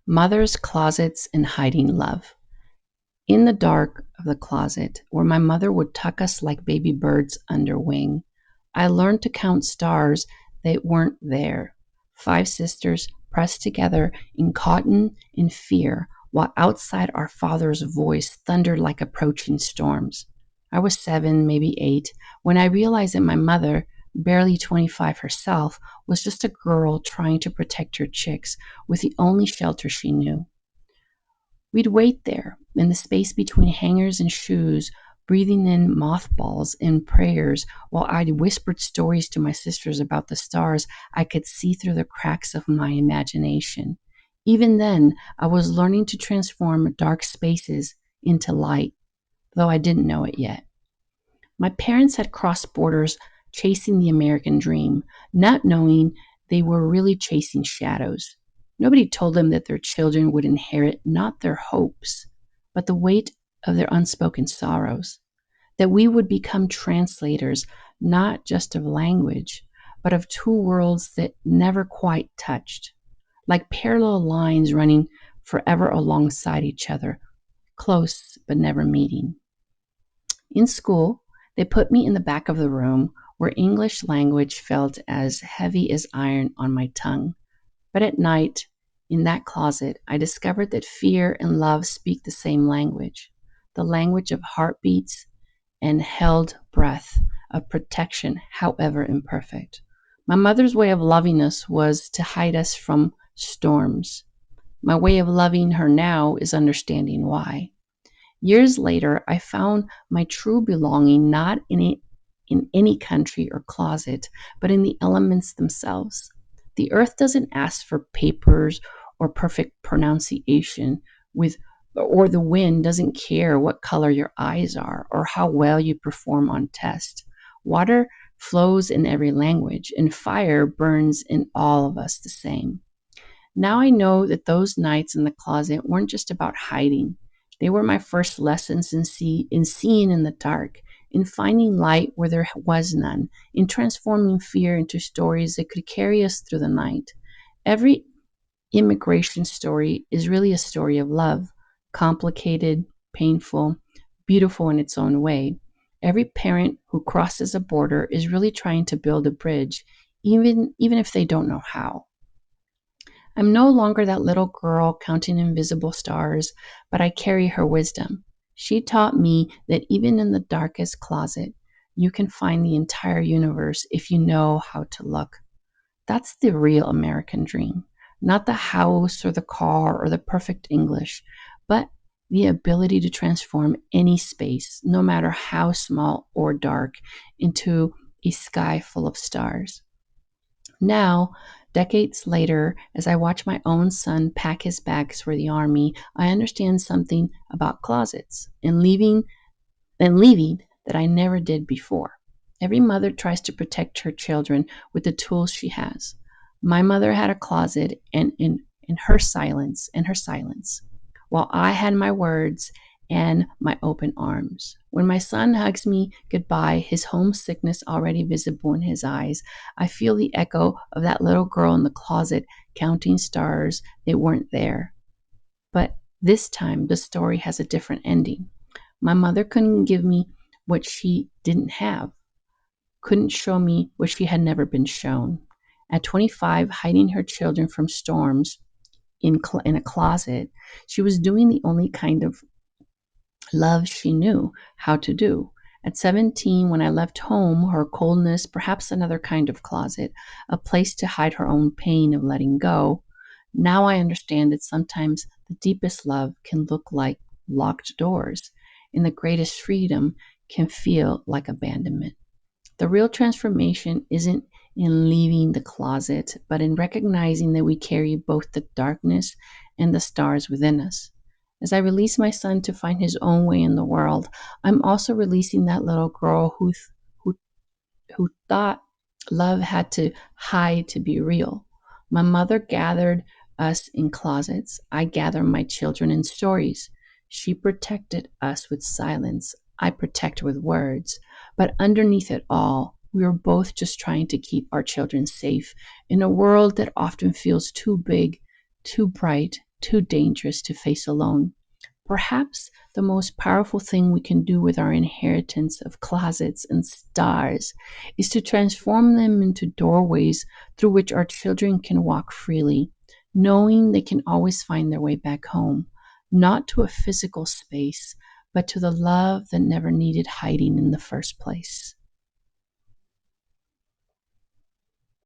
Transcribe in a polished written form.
Mother's Closets and Hiding Love. In the dark of the closet, where my mother would tuck us like baby birds under wing, I learned to count stars that weren't there. 5 sisters pressed together in cotton and fear, while outside our father's voice thundered like approaching storms. I was 7, maybe 8, when I realized that my mother, barely 25 herself, was just a girl trying to protect her chicks with the only shelter she knew. We'd wait there, in the space between hangers and shoes, breathing in mothballs and prayers, while I'd whispered stories to my sisters about the stars I could see through the cracks of my imagination. Even then, I was learning to transform dark spaces into light, though I didn't know it yet. My parents had crossed borders chasing the American dream, not knowing they were really chasing shadows. Nobody told them that their children would inherit not their hopes, but the weight of their unspoken sorrows, that we would become translators not just of language, but of two worlds that never quite touched, like parallel lines running forever alongside each other, close but never meeting. In school, they put me in the back of the room where English language felt as heavy as iron on my tongue. But at night, in that closet, I discovered that fear and love speak the same language, the language of heartbeats and held breath, of protection, however imperfect. My mother's way of loving us was to hide us from storms. My way of loving her now is understanding why. Years later, I found my true belonging not in any country or closet, but in the elements themselves. The earth doesn't ask for papers or perfect pronunciation with or the wind doesn't care what color your eyes are or how well you perform on tests. Water flows in every language and fire burns in all of us the same. Now I know that those nights in the closet weren't just about hiding. They were my first lessons in seeing in the dark, in finding light where there was none, in transforming fear into stories that could carry us through the night. Every immigration story is really a story of love, complicated, painful, beautiful in its own way. Every parent who crosses a border is really trying to build a bridge, even if they don't know how. I'm no longer that little girl counting invisible stars, but I carry her wisdom. She taught me that even in the darkest closet, you can find the entire universe if you know how to look. That's the real American dream. Not the house or the car or the perfect English, but the ability to transform any space, no matter how small or dark, into a sky full of stars. Now, decades later, as I watch my own son pack his bags for the army, I understand something about closets and leaving that I never did before. Every mother tries to protect her children with the tools she has. My mother had a closet and in her silence, while I had my words and my open arms. When my son hugs me goodbye, his homesickness already visible in his eyes, I feel the echo of that little girl in the closet counting stars that weren't there. But this time, the story has a different ending. My mother couldn't give me what she didn't have, couldn't show me what she had never been shown. At 25, hiding her children from storms in a closet, she was doing the only kind of love she knew how to do. At 17, when I left home, her coldness, perhaps another kind of closet, a place to hide her own pain of letting go. Now I understand that sometimes the deepest love can look like locked doors, and the greatest freedom can feel like abandonment. The real transformation isn't in leaving the closet, but in recognizing that we carry both the darkness and the stars within us. As I release my son to find his own way in the world, I'm also releasing that little girl who, who thought love had to hide to be real. My mother gathered us in closets. I gather my children in stories. She protected us with silence. I protect with words. But underneath it all, we are both just trying to keep our children safe in a world that often feels too big, too bright, too dangerous to face alone. Perhaps the most powerful thing we can do with our inheritance of closets and stars is to transform them into doorways through which our children can walk freely, knowing they can always find their way back home, not to a physical space, but to the love that never needed hiding in the first place.